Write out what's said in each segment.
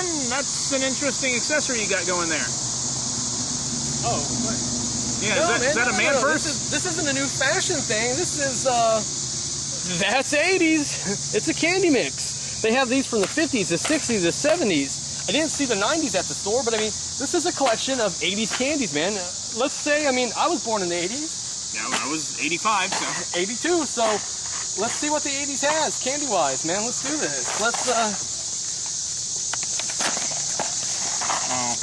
man. That's an interesting accessory you got going there. Oh, what? Yeah, no, is that a man purse? This isn't a new fashion thing. This is, that's 80s. It's a candy mix. They have these from the 50s, the 60s, the 70s. I didn't see the 90s at the store, but I mean, this is a collection of 80s candies, man. Let's say, I mean, I was born in the 80s. Yeah, I was 85, so. 82, so let's see what the 80s has, candy-wise, man. Let's do this. Let's, Oh.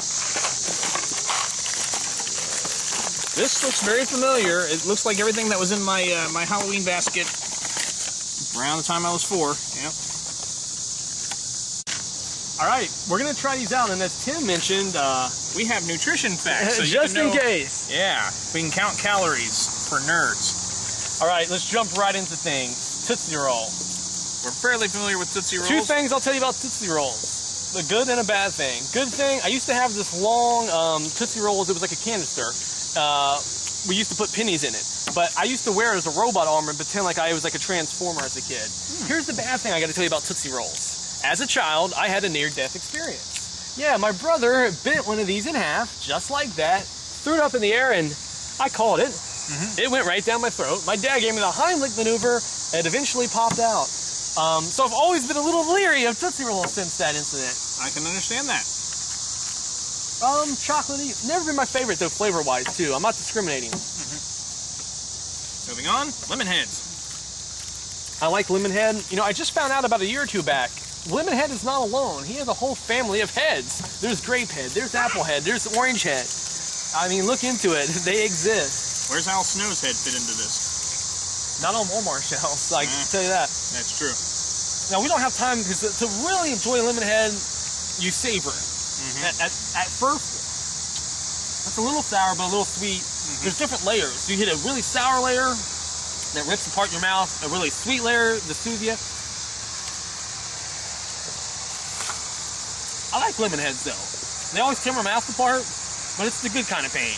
This looks very familiar. It looks like everything that was in my my Halloween basket around the time I was 4. Yep. All right, we're gonna try these out, and as Tim mentioned, we have nutrition facts. So just in case. Yeah, we can count calories for nerds. All right, let's jump right into things. Tootsie Roll. We're fairly familiar with Tootsie Rolls. 2 things I'll tell you about Tootsie Rolls. The good and a bad thing. Good thing, I used to have this long Tootsie Rolls. It was like a canister. We used to put pennies in it. But I used to wear it as a robot arm and pretend like I was like a transformer as a kid. Here's the bad thing I gotta tell you about Tootsie Rolls. As a child, I had a near-death experience. Yeah, my brother bit one of these in half, just like that, threw it up in the air, and I caught it. It went right down my throat. My dad gave me the Heimlich maneuver, and it eventually popped out. So I've always been a little leery of Tootsie Rolls since that incident. I can understand that. Chocolatey. Never been my favorite, though, flavor-wise, too. I'm not discriminating. Moving on, Lemon Heads. I like Lemon Head. You know, I just found out about a year or 2 back. Lemon Head is not alone. He has a whole family of heads. There's Grape Head, there's Apple Head, there's Orange Head. I mean, look into it. They exist. Where's Al Snow's head fit into this? Not on Walmart shelves, I can tell you that. That's true. Now, we don't have time, because to really enjoy Lemon Head, you savor it. At first, it's a little sour, but a little sweet. There's different layers. You hit a really sour layer that rips apart your mouth, a really sweet layer that soothes you. I like Lemon Heads, though. They always tear my mouth apart, but it's the good kind of pain.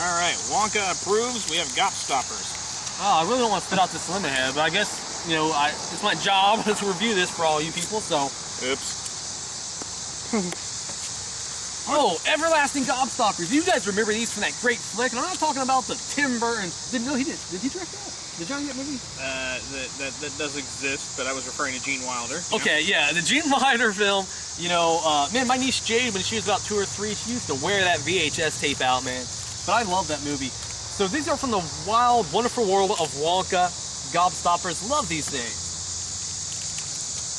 All right, Wonka approves. We have Gobstoppers. Oh, I really don't want to spit out this Lemon Head, but I guess, you know, it's my job to review this for all you people, so. Oops. Oh, Everlasting Gobstoppers. You guys remember these from that great flick? And I'm not talking about the Tim Burton. Did he direct that? Did Johnny get movie? That does exist, but I was referring to Gene Wilder. Okay, yeah, the Gene Wilder film. You know, man, my niece Jade, when she was about 2 or 3, she used to wear that VHS tape out, man. But I love that movie. So these are from the wild, wonderful world of Wonka. Gobstoppers. Love these things.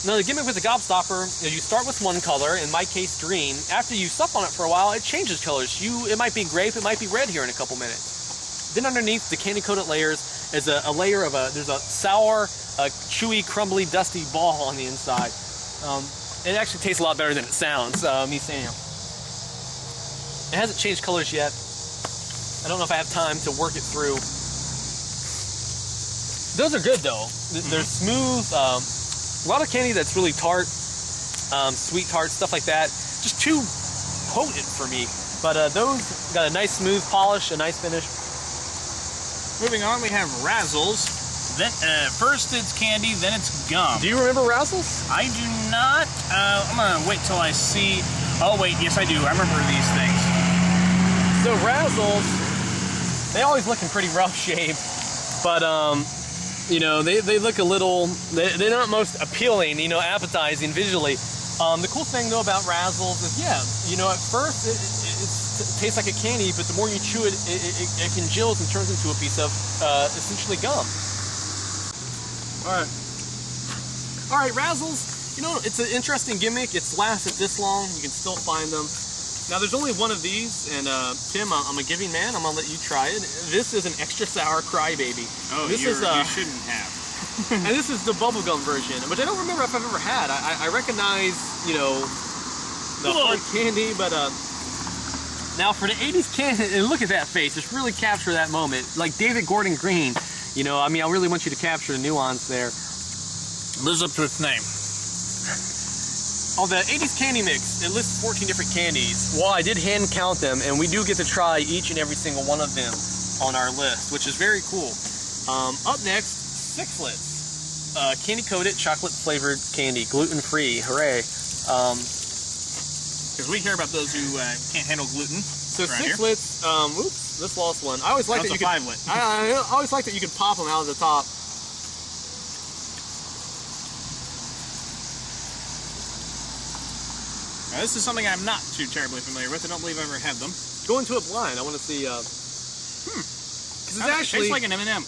Now, the gimmick with the Gobstopper is you start with one color, in my case, green. After you sup on it for a while, it changes colors. It might be grape, it might be red here in a couple minutes. Then underneath the candy-coated layers is a layer of there's a sour, chewy, crumbly, dusty ball on the inside. It actually tastes a lot better than it sounds, me saying. It hasn't changed colors yet. I don't know if I have time to work it through. Those are good, though. They're smooth. A lot of candy that's really tart, sweet tart, stuff like that. Just too potent for me. But those got a nice smooth polish, a nice finish. Moving on, we have Razzles. Then, first it's candy, then it's gum. Do you remember Razzles? I do not. I'm gonna wait till I see. Oh wait, yes I do. I remember these things. So Razzles, they always look in pretty rough shape, but you know, they look a little, they're not most appealing, you know, appetizing visually. The cool thing, though, about Razzles is, yeah, you know, at first it tastes like a candy, but the more you chew it, it congeals and turns into a piece of, essentially, gum. All right, Razzles, you know, it's an interesting gimmick. It's lasted this long. You can still find them. Now, there's only one of these, and Tim, I'm a giving man. I'm gonna let you try it. This is an extra sour crybaby. Oh, you shouldn't have. And this is the bubblegum version, which I don't remember if I've ever had. I recognize, you know, the hard candy, but now for the 80s candy, and look at that face. Just really capture that moment, like David Gordon Green. You know, I mean, I really want you to capture the nuance there. Lives up to its name. On the 80s candy mix, it lists 14 different candies. Well, I did hand count them, and we do get to try each and every single one of them on our list, which is very cool. Up next, Sixlets. Candy-coated, chocolate-flavored candy, gluten-free, hooray. Because we care about those who can't handle gluten. So around 6 here. lits. Oops, this lost one. I always like That's that you a could. 5 lit. I always like that you could pop them out of the top. Now, this is something I'm not too terribly familiar with. I don't believe I ever had them. Go into it blind. I want to see. Because it's actually tastes like an M&M.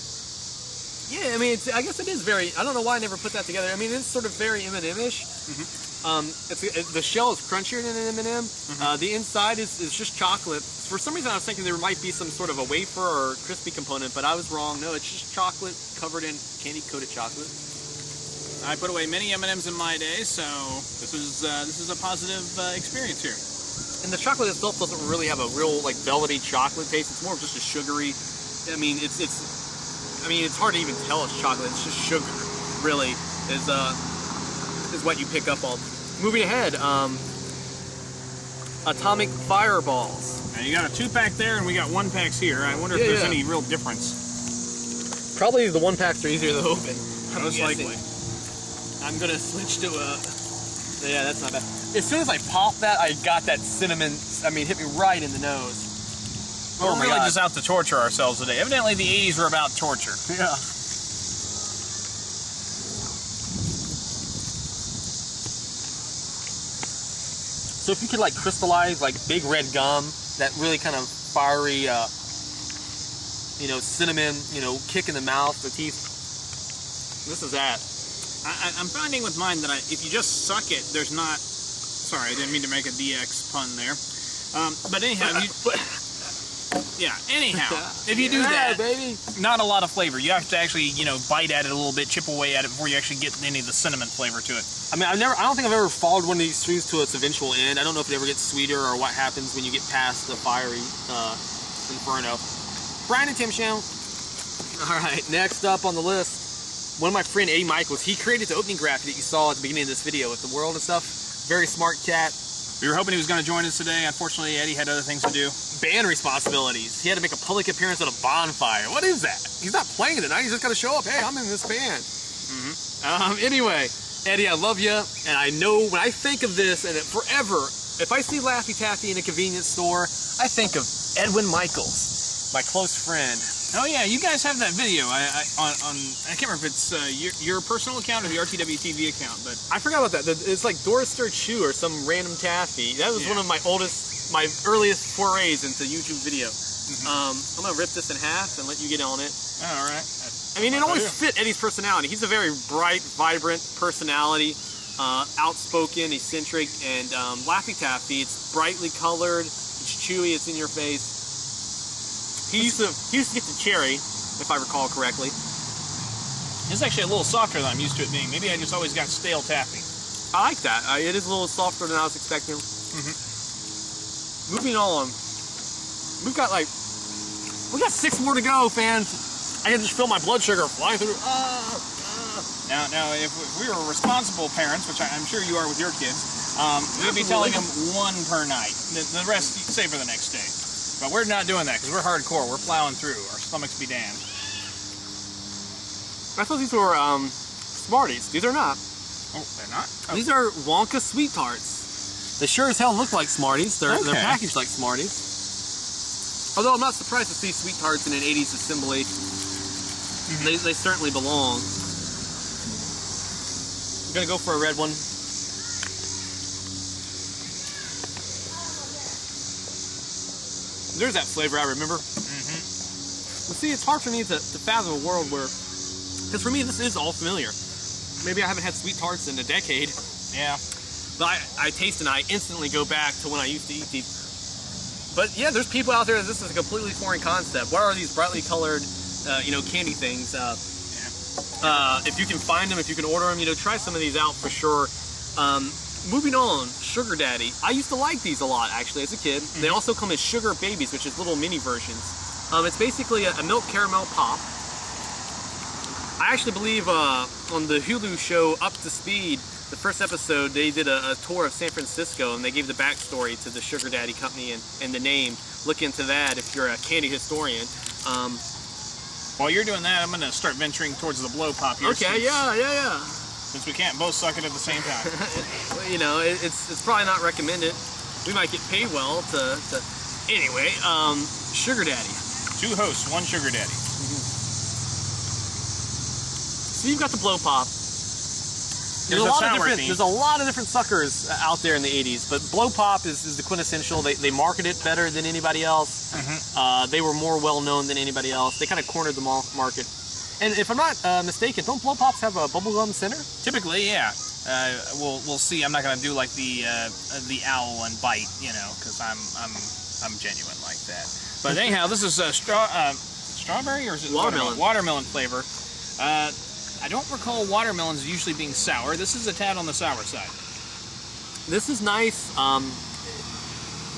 Yeah, I mean, I guess it is very. I don't know why I never put that together. I mean, it's sort of very M&M-ish. The shell is crunchier than an M&M. The inside is just chocolate. For some reason, I was thinking there might be some sort of a wafer or crispy component, but I was wrong. No, it's just chocolate covered in candy-coated chocolate. I put away many M&Ms in my day, so this is a positive experience here. And the chocolate itself doesn't really have a real like velvety chocolate taste. It's more of just a sugary. I mean, it's hard to even tell it's chocolate. It's just sugar, really, is what you pick up on. Moving ahead, Atomic Fireballs. Now you got a 2-pack there, and we got 1-packs here. I wonder if there's any real difference. Probably the 1-packs are easier to open. Most likely. I'm gonna switch to a. Yeah, that's not bad. As soon as I popped that, I got that cinnamon. I mean, hit me right in the nose. Well, we're really just out to torture ourselves today. Evidently, the 80s were about torture. Yeah. So if you could like crystallize like big red gum, that really kind of fiery, cinnamon, kick in the mouth, the teeth. This is that. I'm finding with mine that if you just suck it, there's not. Sorry, I didn't mean to make a DX pun there. But anyhow, if you do that, baby, not a lot of flavor. You have to actually, bite at it a little bit, chip away at it before you actually get any of the cinnamon flavor to it. I mean, I don't think I've ever followed one of these trees to its eventual end. I don't know if it ever gets sweeter or what happens when you get past the fiery inferno. Brian and Tim Show. All right, next up on the list, one of my friend Eddie Michaels. He created the opening graphic that you saw at the beginning of this video with the world and stuff. Very smart cat. We were hoping he was going to join us today. Unfortunately, Eddie had other things to do. Band responsibilities. He had to make a public appearance at a bonfire. What is that? He's not playing tonight. He's just got to show up. Hey, I'm in this band. Anyway, Eddie, I love you. And I know when I think of this, and forever, if I see Laffy Taffy in a convenience store, I think of Edwin Michaels, my close friend. Oh yeah, you guys have that video I can't remember if it's your personal account or the RTW TV account, but I forgot about that. It's like Doris Stir Chew or some random taffy. That was one of my earliest forays into YouTube video. I'm gonna rip this in half and let you get on it. All right. I mean, it always fit Eddie's personality. He's a very bright, vibrant personality, outspoken, eccentric, and Laffy Taffy. It's brightly colored, it's chewy, it's in your face. He used to get the cherry, if I recall correctly. It's actually a little softer than I'm used to it being.Maybe I just always got stale taffy. I like that. It is a little softer than I was expecting. Moving on, we got 6 more to go, fans. I can just feel my blood sugar flying through. Now, if we were responsible parents, which I'm sure you are with your kids, we'd be telling them 1 per night. The rest save for the next day. But we're not doing that because we're hardcore. We're plowing through. Our stomachs be damned. I thought these were Smarties. These are not. Oh, they're not? Oh. These are Wonka Sweet Tarts. They sure as hell look like Smarties. They're packaged like Smarties. Although I'm not surprised to see Sweet Tarts in an 80s assembly. They certainly belong. I'm gonna go for a red one. There's that flavor I remember. Well, see, it's hard for me to fathom a world where, because for me this is all familiar. Maybe I haven't had Sweet Tarts in a decade. Yeah. But I taste and I instantly go back to when I used to eat these. But yeah, there's people out there that this is a completely foreign concept. What are these brightly colored, candy things? If you can find them, if you can order them, try some of these out for sure. Moving on, Sugar Daddy. I used to like these a lot, actually, as a kid. They also come as Sugar Babies, which is little mini versions. It's basically a milk caramel pop. I actually believe on the Hulu show Up to Speed, the first episode, they did a tour of San Francisco, and they gave the backstory to the Sugar Daddy company and the name. Look into that if you're a candy historian. While you're doing that, I'm going to start venturing towards the blow pop here. Okay, yeah. since we can't both suck it at the same time. You know, it's probably not recommended. We might get paid well to anyway, sugar daddy. 2 hosts, 1 sugar daddy. So you've got the blow pop. There's a lot of different suckers out there in the 80s, but blow pop is the quintessential. They market it better than anybody else. They were more well known than anybody else. They kind of cornered the market. And if I'm not mistaken, don't blow pops have a bubblegum center? Typically, yeah. We'll see. I'm not gonna do like the owl and bite, you know, because I'm genuine like that. But anyhow, this is strawberry or is it watermelon? Watermelon flavor. I don't recall watermelons usually being sour. This is a tad on the sour side. This is nice.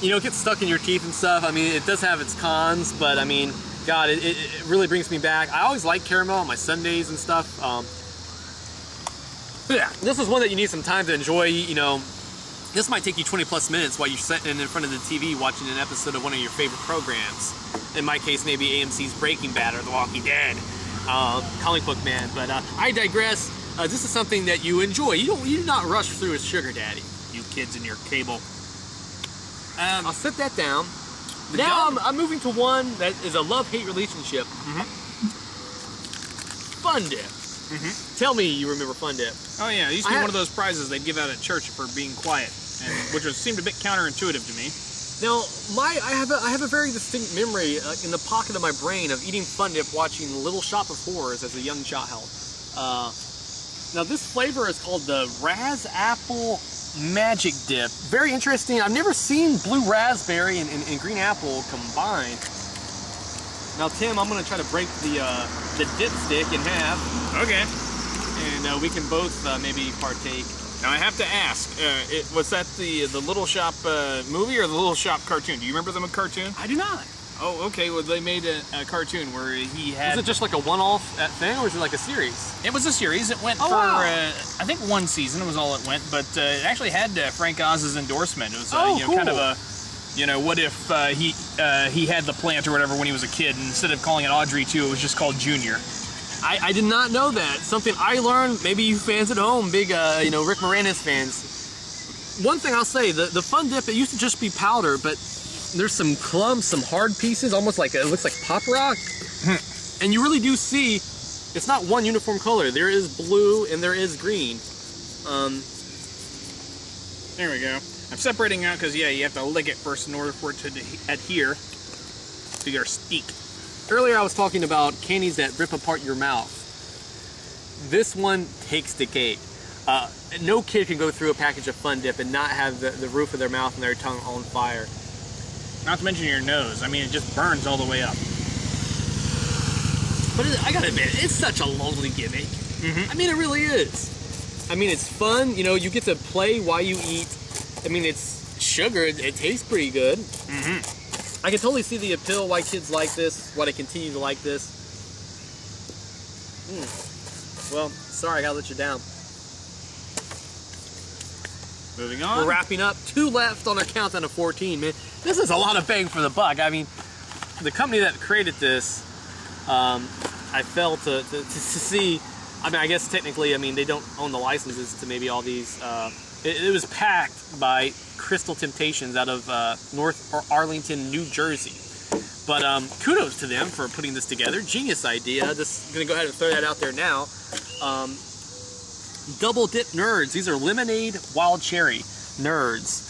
You know, it gets stuck in your teeth and stuff. I mean, it does have its cons, but I mean, God, it really brings me back. I always like caramel on my sundaes and stuff. Yeah, this is one that you need some time to enjoy. You know, this might take you 20 plus minutes while you're sitting in front of the TV watching an episode of one of your favorite programs. In my case, maybe AMC's Breaking Bad or The Walking Dead. Comic book man, but I digress. This is something that you enjoy. You do not rush through a sugar daddy. You kids and your cable. I'll set that down. Now I'm moving to one that is a love-hate relationship. Fun Dip. Tell me you remember Fun Dip. Oh yeah, it used to be one of those prizes they'd give out at church for being quiet, and which seemed a bit counterintuitive to me. Now, I have a very distinct memory in the pocket of my brain of eating Fun Dip watching Little Shop of Horrors as a young child. Now, this flavor is called the Raz Apple Magic Dip. Very interesting. I've never seen blue raspberry and green apple combined. Now, Tim, I'm going to try to break the dipstick in half. Okay. And we can both maybe partake. Now I have to ask, was that the Little Shop movie or the Little Shop cartoon? Do you remember the cartoon? I do not. Oh, okay. Well, they made a cartoon where he had... Was it just like a one-off thing, or was it like a series? It was a series. It went for, I think, 1 season was all it went, but it actually had Frank Oz's endorsement. It was, you know, cool. kind of a, you know, what if he had the plant or whatever when he was a kid, and instead of calling it Audrey 2, it was just called Junior. I did not know that. Something I learned, maybe you fans at home, big, you know, Rick Moranis fans. One thing I'll say, the Fun Dip, it used to just be powder, but there's some clumps, some hard pieces, almost like, it looks like pop rock. And you really do see, it's not one uniform color. There is blue and there is green. There we go. I'm separating out because, yeah, you have to lick it first in order for it to adhere to your steak. Earlier I was talking about candies that rip apart your mouth. This one takes the cake. No kid can go through a package of Fun Dip and not have the roof of their mouth and their tongue on fire. Not to mention your nose. I mean, it just burns all the way up. But I gotta admit, it's such a lonely gimmick. I mean, it really is. I mean, it's fun. You know, you get to play while you eat. I mean, it's sugar. It tastes pretty good. I can totally see the appeal, why kids like this, why they continue to like this. Well, sorry, I gotta let you down. Moving on. We're wrapping up. 2 left on a countdown of 14, man. This is a lot of bang for the buck. I mean, the company that created this, I felt to see, I mean, I guess technically, I mean, they don't own the licenses to maybe all these. It was packed by Crystal Temptations out of North Arlington, New Jersey. But kudos to them for putting this together. Genius idea. Just gonna go ahead and throw that out there now. Double Dip Nerds. These are lemonade wild cherry nerds.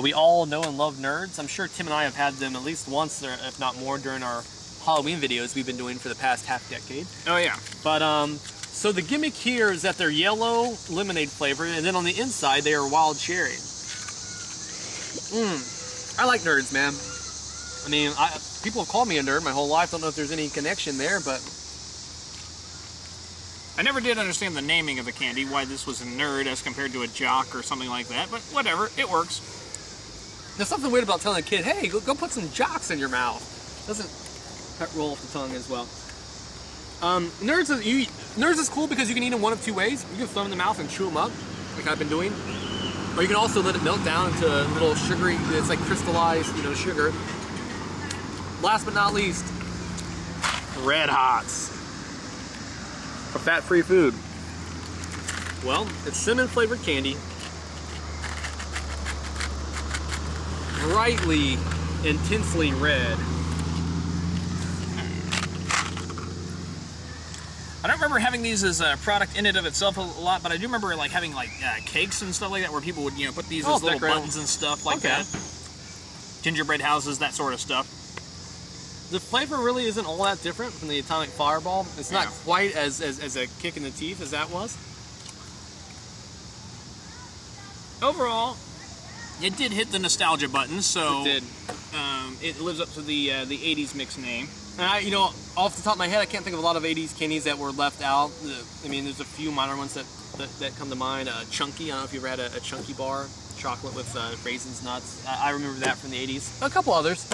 We all know and love nerds. I'm sure Tim and I have had them at least once, or if not more, during our Halloween videos we've been doing for the past half decade. Oh yeah. But so the gimmick here is that they're yellow lemonade flavor, and then on the inside they are wild cherry. I like nerds, man. I mean, people have called me a nerd my whole life. Don't know if there's any connection there, but I never did understand the naming of the candy, why this was a nerd as compared to a jock or something like that, but whatever, it works. There's something weird about telling a kid, hey, go put some jocks in your mouth. Doesn't roll off the tongue as well. Nerds is cool because you can eat them one of 2 ways. You can throw them in the mouth and chew them up, like I've been doing. Or you can also let it melt down into a little sugary, it's like crystallized, you know, sugar. Last but not least, Red Hots. For fat-free food. Well, it's cinnamon flavored candy. Brightly, intensely red. I don't remember having these as a product in and of itself a lot, but I do remember like having like cakes and stuff like that where people would put these as little buttons and stuff like that. Gingerbread houses, that sort of stuff. The flavor really isn't all that different from the Atomic Fireball. It's not quite as a kick in the teeth as that was. Overall, it did hit the nostalgia button, so it did. It lives up to the 80s mix name. And off the top of my head, I can't think of a lot of 80s candies that were left out. I mean, there's a few minor ones that come to mind. Chunky, I don't know if you ever had a Chunky bar, chocolate with raisins, nuts. I remember that from the 80s. A couple others.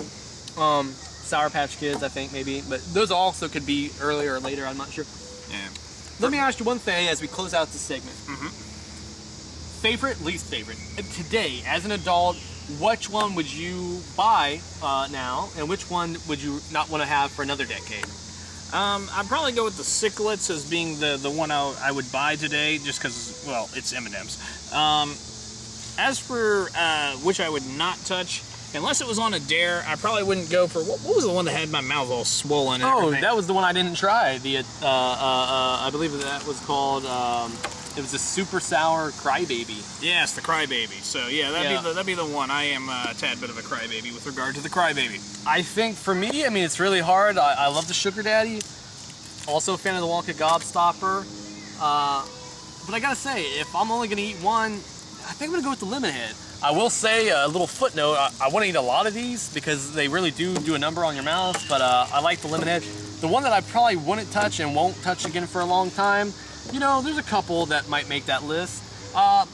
Sour Patch Kids, I think, maybe. But those also could be earlier or later, I'm not sure. Yeah. Let me ask you one thing as we close out this segment. Mm-hmm. Favorite, least favorite. Today, as an adult, which one would you buy now, and which one would you not want to have for another decade? I'd probably go with the Sicklets as being the one I would buy today, just because, well, it's M&M's. As for which I would not touch, unless it was on a dare, I probably wouldn't go for, what was the one that had my mouth all swollen and everything? That was the one I didn't try. I believe that was called, it was a super sour Crybaby. Yes, the Crybaby. So yeah, that'd be the one. I am a tad bit of a crybaby with regard to the Crybaby. I think for me, I mean, it's really hard. I love the Sugar Daddy. Also a fan of the Wonka Gobstopper. But I gotta say, if I'm only gonna eat one, I think I'm gonna go with the Lemon Head. I will say a little footnote. I want to eat a lot of these because they really do a number on your mouth. But I like the Lemon Head. The one that I probably wouldn't touch and won't touch again for a long time. There's a couple that might make that list. I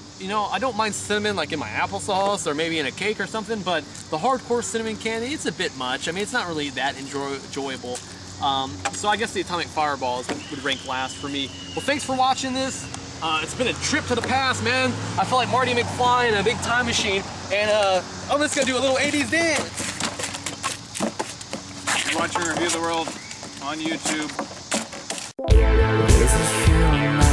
don't mind cinnamon like in my applesauce or maybe in a cake or something, but the hardcore cinnamon candy, it's a bit much. I mean, it's not really that enjoyable. So I guess the Atomic Fireballs would rank last for me. Well, thanks for watching this. It's been a trip to the past, man. I feel like Marty McFly in a big time machine, and I'm just gonna do a little 80s dance. You're watching Review the World on YouTube. Is it true?